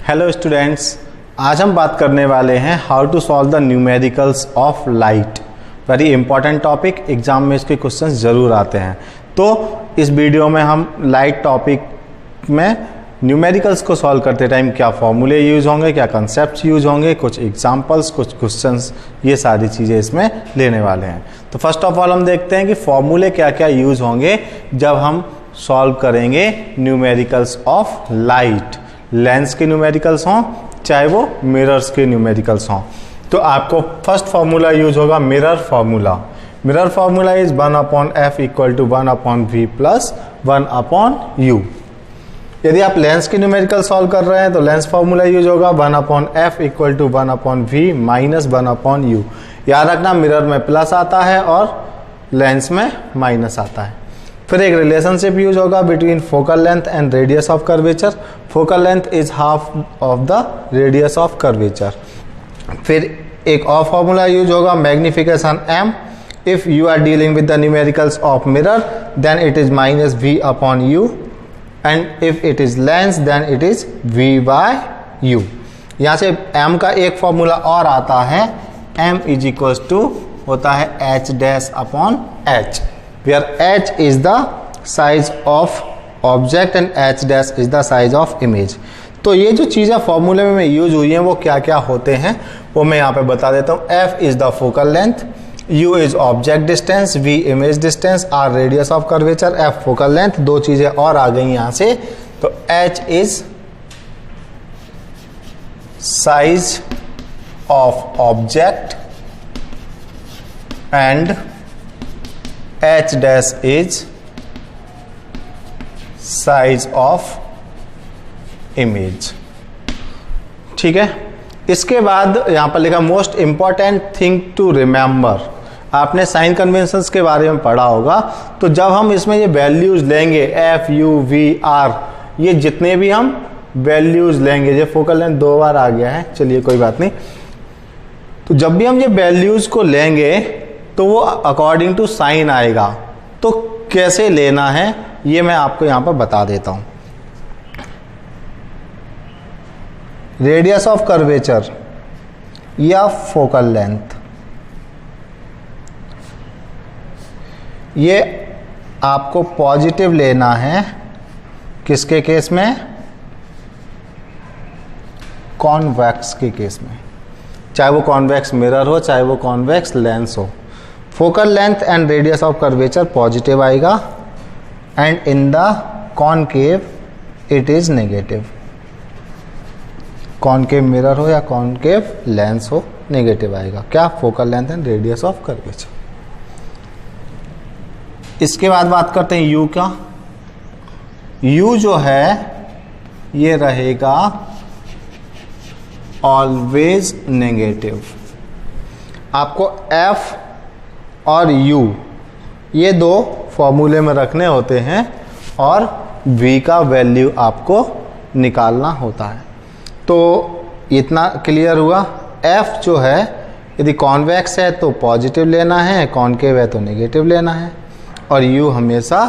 Hello students, आज हम बात करने वाले हैं how to solve the numericals of light. Very important topic, exam में इसके क्वेश्चंस जरूर आते हैं। तो इस वीडियो में हम लाइट टॉपिक में न्यूमेरिकल्स को सॉल्व करते टाइम क्या फॉर्मूले यूज होंगे, क्या कंसेप्ट यूज होंगे, कुछ एग्जाम्पल्स, कुछ क्वेश्चंस, ये सारी चीज़ें इसमें लेने वाले हैं। तो फर्स्ट ऑफ ऑल हम देखते हैं कि फॉर्मूले क्या क्या यूज होंगे जब हम सॉल्व करेंगे न्यूमेरिकल्स ऑफ लाइट। लेंस के न्यूमेरिकल्स हों चाहे वो मिरर्स के न्यूमेरिकल्स हों। तो आपको फर्स्ट फॉर्मूला यूज होगा mirror formula. Mirror formula is 1/f equal to 1/v plus 1/u। यदि आप लेंस के न्यूमेरिकल सॉल्व कर रहे हैं तो लेंस फार्मूला यूज होगा 1/f equal to 1/v minus 1/u। याद रखना मिरर में प्लस आता है और लेंस में माइनस आता है। फिर एक रिलेशनशिप यूज होगा between focal length and radius of curvature. Focal length is half of the radius of curvature. फिर एक और फॉर्मूला यूज होगा magnification m। If you are dealing with the numericals of mirror then it is -v/u and if it is lens then it is v/u। यहाँ से m का एक formula और आता है, m इज इक्वल टू होता है h'/h, where h is the size of object and h dash is the size of image। तो ये जो चीज़ें फॉर्मूले में यूज हुई हैं वो क्या क्या होते हैं वो मैं यहाँ पे बता देता हूँ। f is the focal length, u is object distance, v image distance, r radius of curvature, f focal length। दो चीज़ें और आ गई यहाँ से। तो h is size of object and h dash is size of image। ठीक है, इसके बाद यहां पर लिखा most important thing to remember. आपने साइन कन्वेंशंस के बारे में पढ़ा होगा। तो जब हम इसमें ये वैल्यूज लेंगे f u v r, ये जितने भी हम वैल्यूज लेंगे, ये फोकल लेंथ 2 बार आ गया है, चलिए कोई बात नहीं। तो जब भी हम ये वैल्यूज को लेंगे तो वो अकॉर्डिंग टू साइन आएगा। तो कैसे लेना है ये मैं आपको यहां पर बता देता हूं। रेडियस ऑफ कर्वेचर या फोकल लेंथ, ये आपको पॉजिटिव लेना है। किसके केस में? कॉन्वेक्स के केस में, चाहे वो कॉन्वेक्स मिरर हो चाहे वो कॉन्वेक्स लेंस हो। Focal length and radius of curvature positive आएगा and in the concave it is negative. Concave mirror हो या कॉनकेव लेंस हो, नेगेटिव आएगा। क्या? Focal length and radius of curvature. इसके बाद बात करते हैं यू का। यू जो है ये रहेगा ऑलवेज नेगेटिव। आपको एफ और u ये दो फॉर्मूले में रखने होते हैं और v का वैल्यू आपको निकालना होता है। तो इतना क्लियर हुआ। f जो है यदि कॉन्वेक्स है तो पॉजिटिव लेना है, कॉनकेव है तो नेगेटिव लेना है, और u हमेशा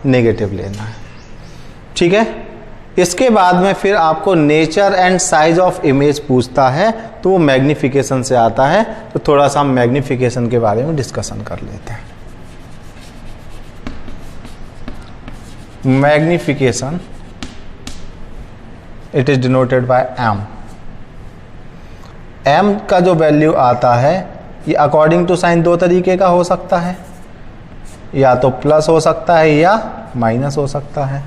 नेगेटिव लेना है। ठीक है, इसके बाद में फिर आपको nature and size of image पूछता है, तो वो मैग्निफिकेशन से आता है। तो थोड़ा सा हम मैग्निफिकेशन के बारे में डिस्कशन कर लेते हैं। Magnification it is denoted by m। m का जो वैल्यू आता है ये अकॉर्डिंग टू साइन दो तरीके का हो सकता है, या तो प्लस हो सकता है या माइनस हो सकता है।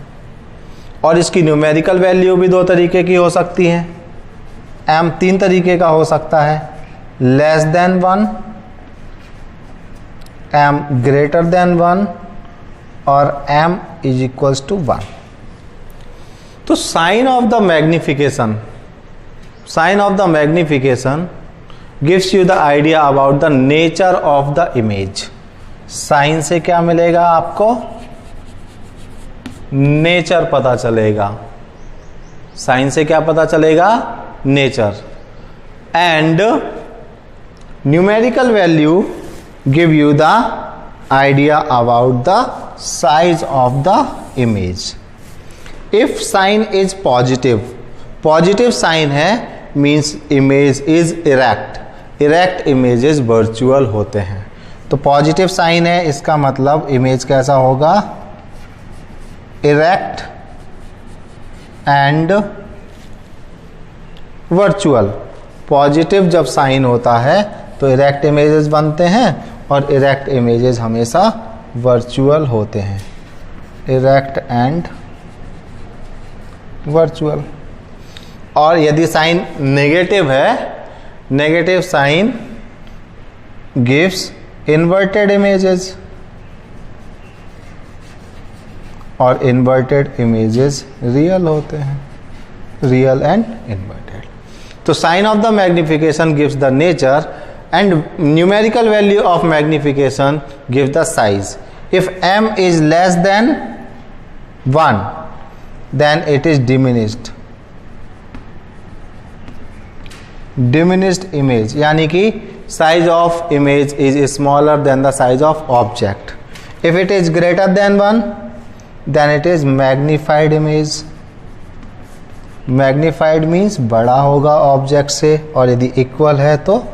और इसकी न्यूमेरिकल वैल्यू भी दो तरीके की हो सकती है। m 3 तरीके का हो सकता है, less than 1, m greater than 1 और m इज इक्वल्स टू 1। तो sign of the magnification, sign of the magnification gives you the idea about the nature of the image. Sign से क्या मिलेगा आपको? नेचर पता चलेगा। साइन से क्या पता चलेगा? Nature. And numerical value give you the idea about the size of the image. If sign is positive positive sign है means image is erect, erect images virtual होते हैं। तो पॉजिटिव साइन है इसका मतलब इमेज कैसा होगा, इरेक्ट एंड वर्चुअल। पॉजिटिव जब साइन होता है तो इरेक्ट इमेजेस बनते हैं और इरेक्ट इमेजेस हमेशा वर्चुअल होते हैं, इरेक्ट एंड वर्चुअल। और यदि साइन नेगेटिव है, negative sign gives inverted images और इन्वर्टेड इमेजेस रियल होते हैं, रियल एंड इन्वर्टेड। तो sign of the magnification gives the nature and numerical value of magnification gives the size. If m is less than 1 then it is diminished, diminished image, यानी कि size of image is smaller than the size of object. If it is greater than 1 then it is magnified image. Magnified means बड़ा होगा object से, और यदि equal है तो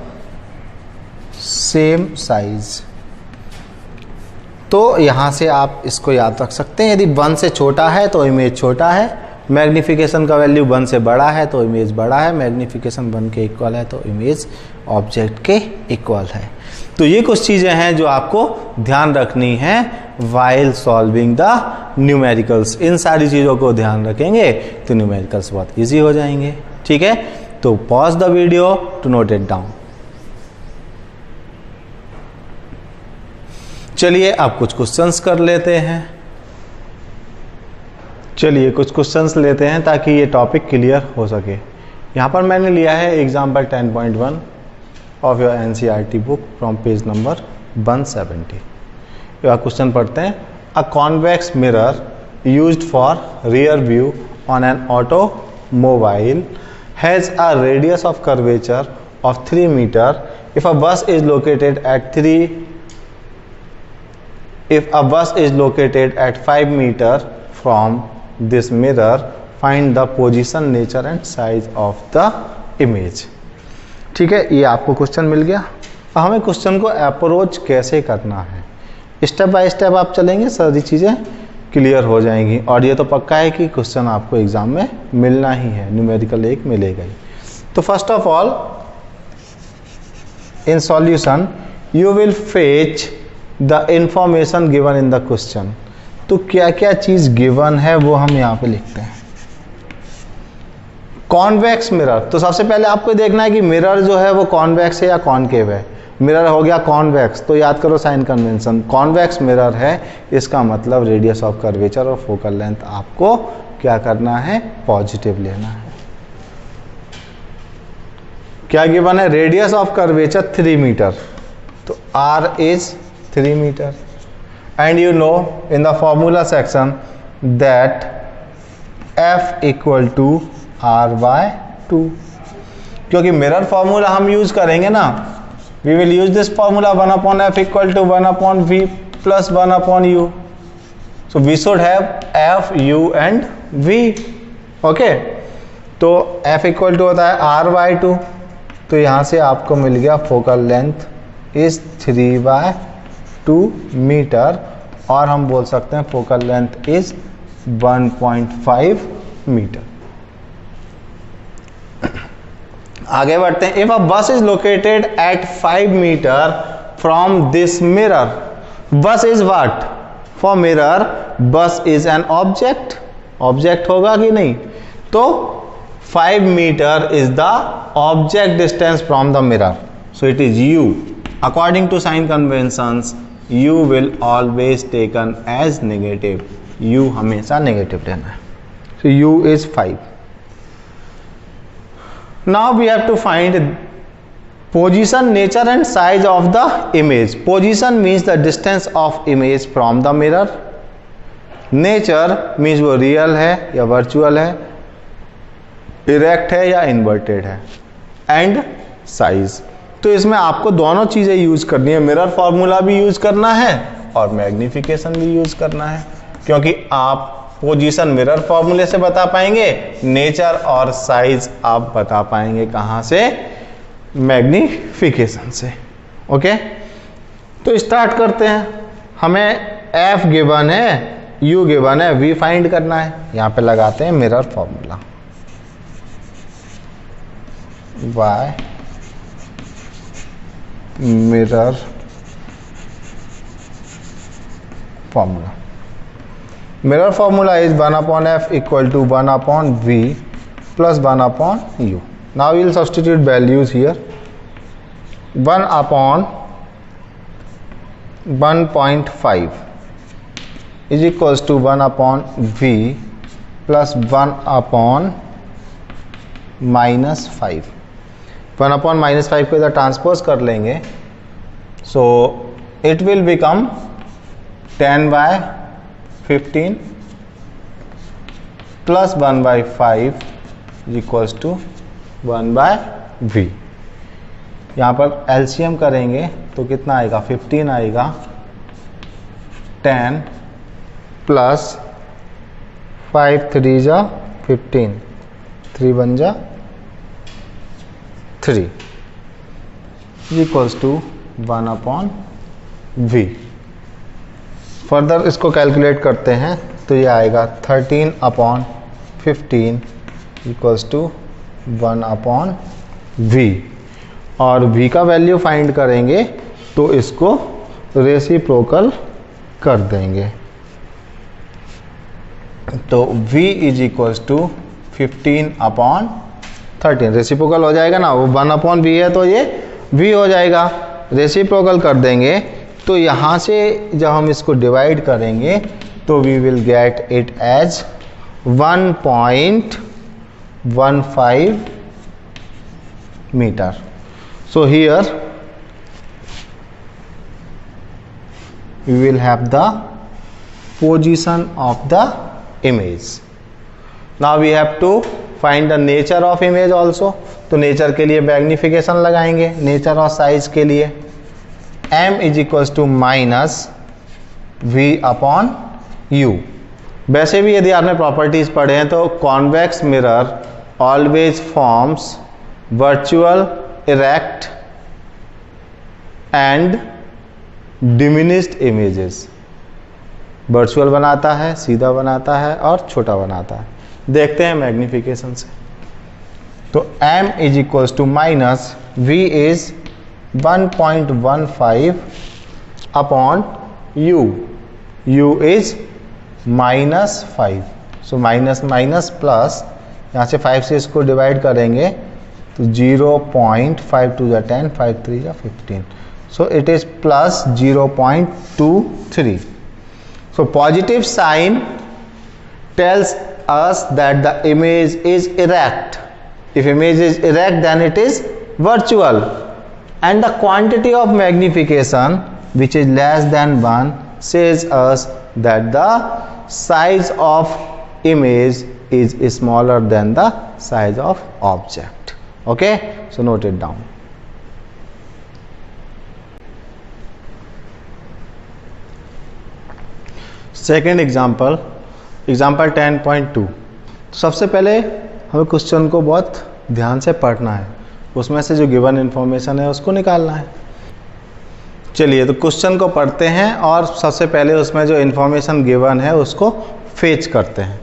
same size. तो यहां से आप इसको याद रख सकते हैं, यदि 1 से छोटा है तो इमेज छोटा है, मैग्निफिकेशन का वैल्यू 1 से बड़ा है तो इमेज बड़ा है, मैग्निफिकेशन 1 के इक्वल है तो इमेज ऑब्जेक्ट के इक्वल है। तो ये कुछ चीजें हैं जो आपको ध्यान रखनी है वाइल सॉल्विंग द न्यूमेरिकल्स। इन सारी चीजों को ध्यान रखेंगे तो न्यूमेरिकल्स बहुत इजी हो जाएंगे। ठीक है, तो pause the video to note it down. चलिए अब कुछ क्वेश्चंस कर लेते हैं। चलिए कुछ क्वेश्चंस लेते हैं ताकि ये टॉपिक क्लियर हो सके। यहाँ पर मैंने लिया है example 10.1 of your NCERT book from page number 170। यह क्वेश्चन पढ़ते हैं। A convex mirror used for rear view on an automobile has a radius of curvature of 3 meter. If a bus is located at 5 meter from this mirror, find the position, nature and size of the image। ठीक है, ये आपको question मिल गया। अब हमें question को approach कैसे करना है, स्टेप बाय स्टेप आप चलेंगे, सारी चीज़ें क्लियर हो जाएंगी। और ये तो पक्का है कि क्वेश्चन आपको एग्जाम में मिलना ही है, न्यूमेरिकल 1 मिलेगा ही। तो first of all in solution you will fetch the information given in the question. तो क्या क्या चीज गिवन है वो हम यहाँ पे लिखते हैं। कॉन्वेक्स मिरर, तो सबसे पहले आपको देखना है कि मिरर जो है वो कॉन्वेक्स है या कॉनकेव है। मिरर हो गया कॉन्वेक्स, तो याद करो साइन कन्वेंशन, कॉन्वेक्स मिरर है, इसका मतलब रेडियस ऑफ कर्वेचर और फोकल लेंथ आपको क्या करना है, पॉजिटिव लेना है। क्या गिवन है, रेडियस ऑफ कर्वेचर 3 मीटर, तो r is 3 meter. And you know in the formula section that f equal to r/2, क्योंकि मिरर फॉर्मूला हम यूज करेंगे ना, we will use this formula 1/f equal to 1/v plus 1/u। So we should have f, u and v। Okay, तो f equal to होता है r/2, तो यहां से आपको मिल गया फोकल लेंथ इज 3/2 मीटर, और हम बोल सकते हैं फोकल लेंथ इज 1.5 मीटर। आगे बढ़ते हैं। If a bus is located at 5 meter from this mirror, bus is what, for mirror bus is an object, object होगा कि नहीं, तो 5 meter is the object distance from the mirror, so it is u। According to sign conventions, u will always taken as negative, u हमेशा negative लेना है, so u is 5। Now we have to find position, nature and size of the image. Position means the distance of image from the mirror, nature means वो real है या virtual है, erect है या inverted है, and size। तो इसमें आपको दोनों चीजें यूज करनी है, मिरर फॉर्मूला भी यूज करना है और मैग्निफिकेशन भी यूज करना है, क्योंकि आप पोजीशन मिरर फॉर्मूले से बता पाएंगे, नेचर और साइज आप बता पाएंगे कहां से, मैग्निफिकेशन से। ओके, तो स्टार्ट करते हैं। हमें F गिवन है, U गिवन है, V फाइंड करना है। यहां पे लगाते हैं mirror formula, Y mirror formula. Mirror formula is 1/f equal to 1/v plus 1/u। Now we will substitute values here. 1/1.5 is equals to 1/v plus 1/-5। 1/-5 को इधर ट्रांसपोज कर लेंगे, so it will become 10/15 plus 1/5 is equals to 1/v। यहाँ पर LCM करेंगे तो कितना आएगा, 15 आएगा, 10 प्लस 5 3 जा 15, 3 1 जा 3 इक्वल्स टू 1/v। फर्दर इसको कैलकुलेट करते हैं तो ये आएगा 13/15 इक्वल्स टू 1/v। और v का वैल्यू फाइंड करेंगे तो इसको रेसिप्रोकल कर देंगे, तो v is equals to 15/13। Reciprocal हो जाएगा ना, वो 1/v है तो ये v हो जाएगा। रेसिप्रोकल कर देंगे तो यहाँ से जब हम इसको डिवाइड करेंगे तो we will get it as 1.15 meter. So here we will have the position of the image. Now we have to find the nature of image also. तो नेचर के लिए मैग्निफिकेशन लगाएंगे, नेचर और साइज के लिए m is equals to -v/u। वैसे भी यदि आपने प्रॉपर्टीज पढ़े हैं तो convex mirror always forms virtual, erect and diminished images. Virtual बनाता है, सीधा बनाता है और छोटा बनाता है। देखते हैं मैग्निफिकेशन से। तो m is equals to -v is 1.15/u, u is -5, so minus minus plus, यहाँ से 5 से इसको डिवाइड करेंगे तो 0.5 2 जा 10, 5 3 जा 15, so it is plus 0.23. So positive sign tells us that the image is erect. If image is erect then it is virtual, and the quantity of magnification which is less than 1 says us that the size of image is smaller than the size of object. Okay, so note it down. Second example 10.2। सबसे पहले हमें question को बहुत ध्यान से पढ़ना है, उसमें से जो गिवन इन्फॉर्मेशन है उसको निकालना है। चलिए तो क्वेश्चन को पढ़ते हैं और सबसे पहले उसमें जो इन्फॉर्मेशन गिवन है उसको फेच करते हैं।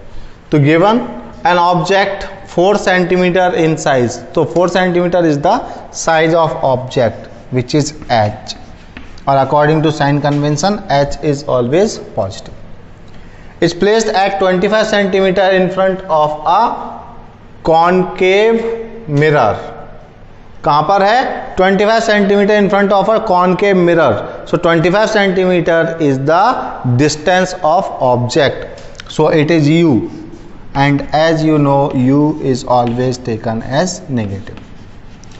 तो given an object 4 centimeter in size, तो 4 centimeter is the size of object which is h, और according to sign convention h is always positive. is placed at 25 centimeter in front of a concave mirror। कहाँ पर है, 25 centimeter in front of a concave mirror, so 25 centimeter is the distance of object, so it is u, and as you know u is always taken as negative,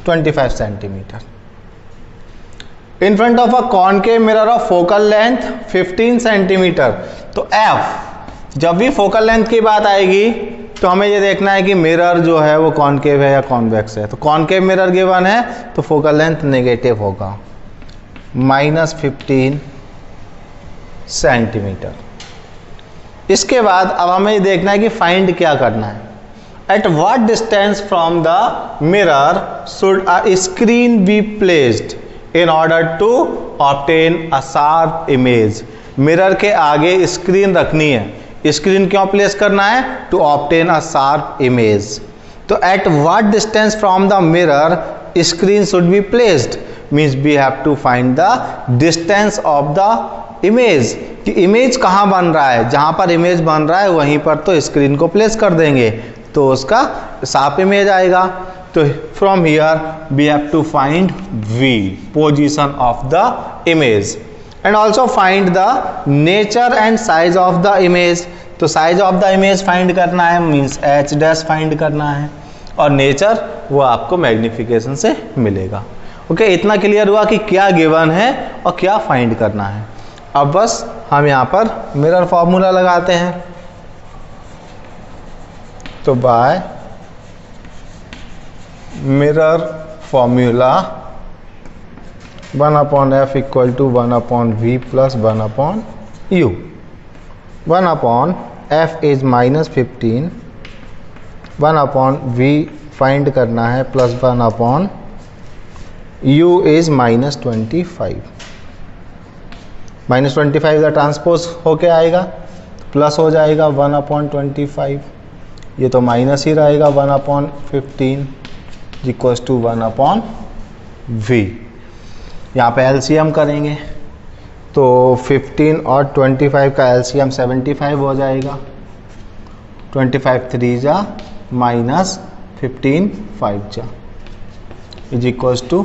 25 centimeter in front of a concave mirror of focal length 15 centimeter। तो f जब भी focal length की बात आएगी तो हमें ये देखना है कि मिरर जो है वो कॉनकेव है या कॉन्वेक्स है। तो कॉनकेव मिरर गिवन है तो फोकल लेंथ नेगेटिव होगा, -15 सेंटीमीटर। इसके बाद अब हमें ये देखना है कि फाइंड क्या करना है। At what distance from the mirror should a screen be placed in order to obtain a sharp image. Mirror के आगे स्क्रीन रखनी है। स्क्रीन क्यों प्लेस करना है? To obtain a sharp image. तो at what distance from the mirror screen should be placed means we have to find the distance of the image, कि image कहाँ बन रहा है, जहाँ पर इमेज बन रहा है वहीं पर तो स्क्रीन को प्लेस कर देंगे तो उसका शार्प इमेज आएगा। तो from here we have to find V, position of the image, and also find the nature and size of the image. तो size of the image find करना है मीन्स H डैश फाइंड करना है, और nature वो आपको magnification से मिलेगा। ओके, इतना क्लियर हुआ कि क्या गिवन है और क्या फाइंड करना है। अब बस हम यहाँ पर मिरर फॉर्मूला लगाते हैं। तो by mirror formula 1/f equal to 1/v plus 1/u। 1/f is -15, 1/v find करना है प्लस 1/u इज -25। -25 का ट्रांसपोज होके आएगा, प्लस हो जाएगा 1/25, ये तो माइनस ही रहेगा 1/15 इक्वल्स टू 1/v। यहाँ पे एलसीएम करेंगे तो 15 और 25 का एलसीएम 75 हो जाएगा। 25 3 जा -15 5 जा इज इक्वल्स टू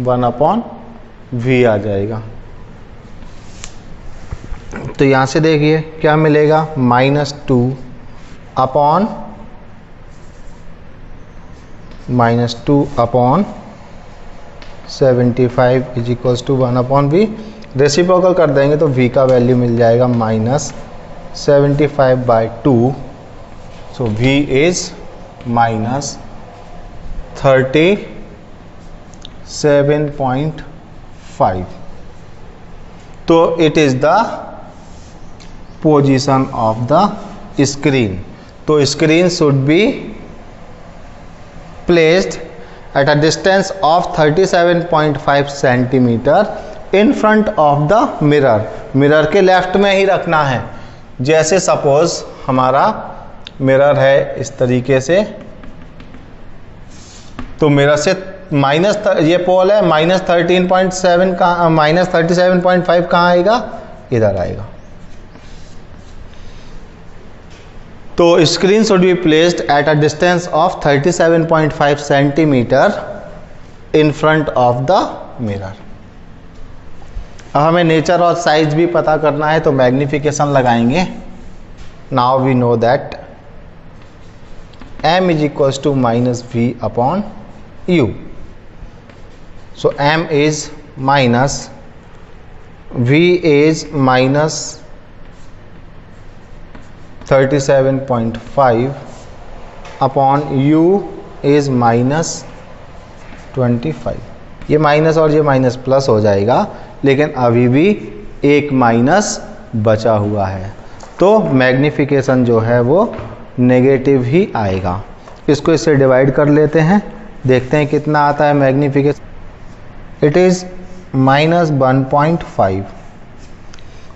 1/v आ जाएगा। तो यहाँ से देखिए क्या मिलेगा, -2 upon -2/75 is equals to 1/v। Reciprocal कर देंगे तो v का वैल्यू मिल जाएगा -75/2। So v is -37.5। तो it is the position of the screen. तो screen should be placed at a distance of 37.5 centimetre in front of the mirror। Mirror के left में ही रखना है। जैसे सपोज हमारा मिरर है इस तरीके से, तो मिरर से ये पोल है -13.7 का -37.5 कहाँ आएगा, इधर आएगा। तो screen should be placed at a distance of 37.5 centimetre in front of the mirror. अब हमें नेचर और साइज भी पता करना है तो मैग्निफिकेशन लगाएंगे। Now we know that m is equals to -v/u। So m is v is -37.5 upon u is -25। ये माइनस और ये माइनस प्लस हो जाएगा, लेकिन अभी भी एक माइनस बचा हुआ है, तो मैग्निफिकेशन जो है वो नेगेटिव ही आएगा। इसको इससे डिवाइड कर लेते हैं, देखते हैं कितना आता है magnification. It is -1.5।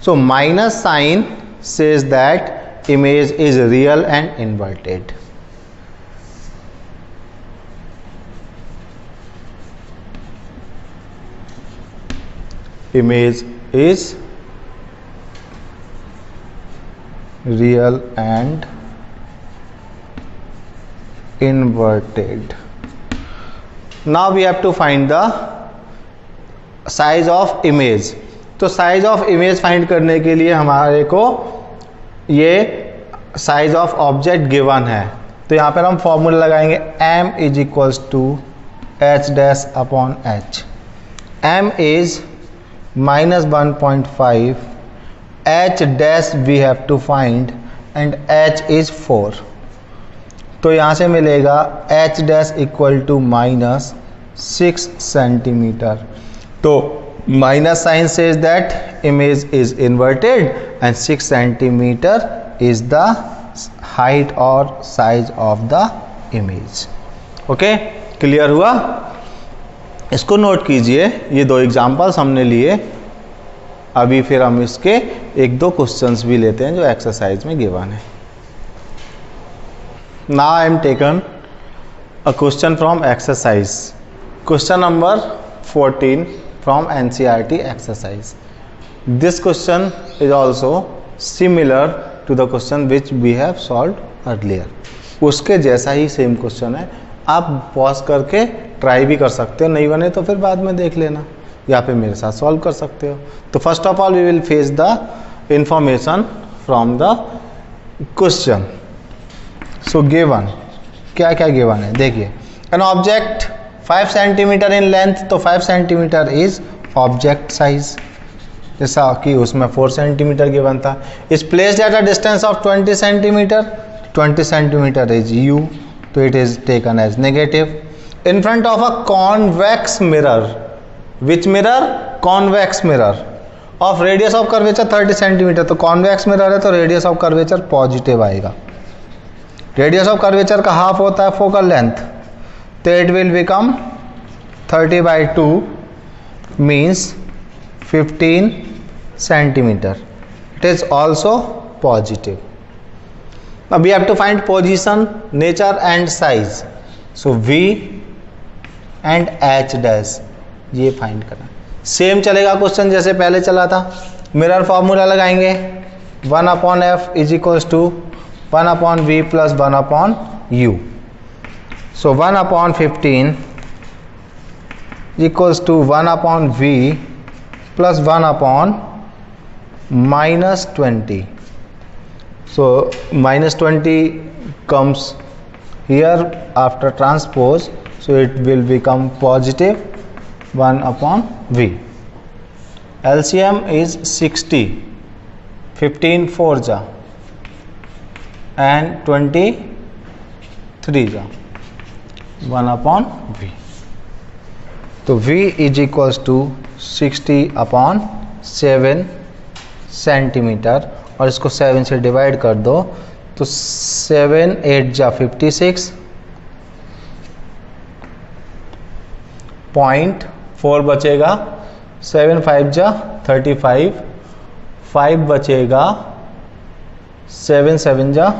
So minus sign says that image is real and inverted। Image is real and inverted। Now we have to find the size of image। तो size of image find करने के लिए हमारे को ये size of object given है, तो यहाँ पर हम फॉर्मूला लगाएंगे m is equals to h dash upon h। m is -1.5, h dash we have to find and h is 4। तो यहाँ से मिलेगा h dash equal to -6 centimeter. तो minus sign says that image is inverted and 6 centimeter is the height or size of the image. Okay, clear हुआ? इसको note कीजिए, ये दो एग्जाम्पल्स हमने लिए. अभी फिर हम इसके एक दो क्वेश्चंस भी लेते हैं जो एक्सरसाइज में गिवन है. Now I am taken a question from exercise. Question number 14 from NCERT exercise. This question is also similar to the question which we have solved earlier. उसके जैसा ही सेम क्वेश्चन है. आप पॉज करके try भी कर सकते हो, नहीं बने तो फिर बाद में देख लेना या फिर मेरे साथ सॉल्व कर सकते हो. तो first of all we will face the information from the question. So given, क्या क्या गिवन है देखिए. An object 5 centimeter in length, तो 5 सेंटीमीटर इज ऑब्जेक्ट साइज, जैसा कि उसमें 4 सेंटीमीटर गिवन था. Is placed at a distance of 20 centimetre, 20 centimetre is u, तो it is taken as negative. In front of a convex mirror, which mirror? Convex mirror of radius of curvature 30 centimetre. तो convex mirror है तो radius of curvature positive आएगा. Radius of curvature का half होता है focal length, तो it will become 30/2 means 15 centimeter. It is also positive. Now we have to find position, nature and size. So V and H dash ये find करना. Same चलेगा question जैसे पहले चला था. मिरर फॉर्मूला लगाएंगे, 1/f is equals to 1/v plus 1/u. So 1/15 equals to 1/v plus 1/-20. So -20 comes here after transpose, so it will become positive 1/v. LCM is 60, 15 4 जा and 23 जा, 1/v. तो v is equals to 60/7 centimeter, और इसको 7 से divide कर दो तो 7 8 जा 56, 0.4 बचेगा, 7 5 जा 35, 5 बचेगा, 7 7 जा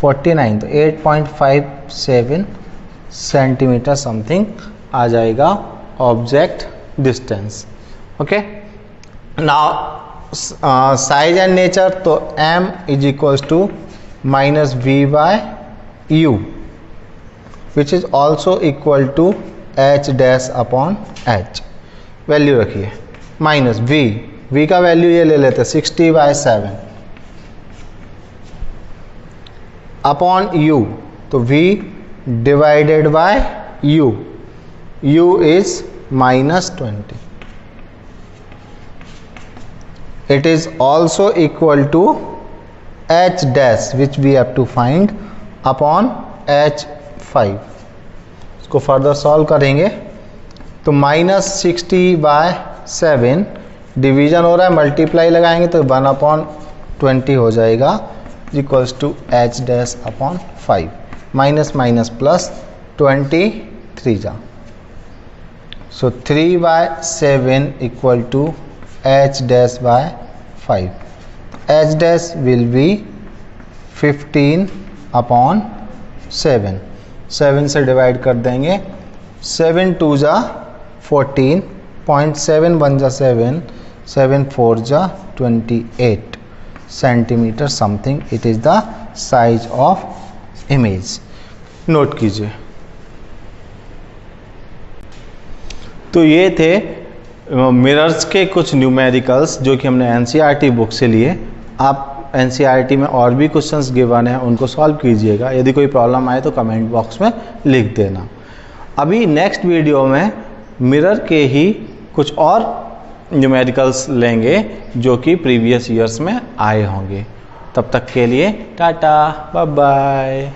49, तो 8.57 सेंटीमीटर समथिंग आ जाएगा object distance. Okay, now size and nature, तो m is equals to -v/u which is also equal to h'/h. Value रखिए -v का वैल्यू ये ले लेते 60/7 अपॉन u, तो v divided by u, u is -20. It is also equal to h' which we have to find upon h5. इसको further solve करेंगे तो -60/7 division हो रहा है, मल्टीप्लाई लगाएंगे तो 1/20 हो जाएगा equals to h'/5. Minus minus plus 23 जा, so 3/7 equal to h'/5. h' will be 15/7. 7 से डिवाइड कर देंगे, 7 2 जा 14, 0.7 1 जा 7, 7 4 जा 28 centimetre something. It is the size of image. Note कीजिए. तो ये थे मिरर्स के कुछ न्यूमेरिकल्स जो कि हमने एनसीईआरटी बुक से लिए. आप एनसीईआरटी में और भी क्वेश्चंस गिवन हैं, उनको सॉल्व कीजिएगा. यदि कोई प्रॉब्लम आए तो कमेंट बॉक्स में लिख देना. अभी नेक्स्ट वीडियो में मिरर के ही कुछ और न्यूमेरिकल्स लेंगे जो कि प्रीवियस ईयर्स में आए होंगे. तब तक के लिए टाटा, बाय बाय.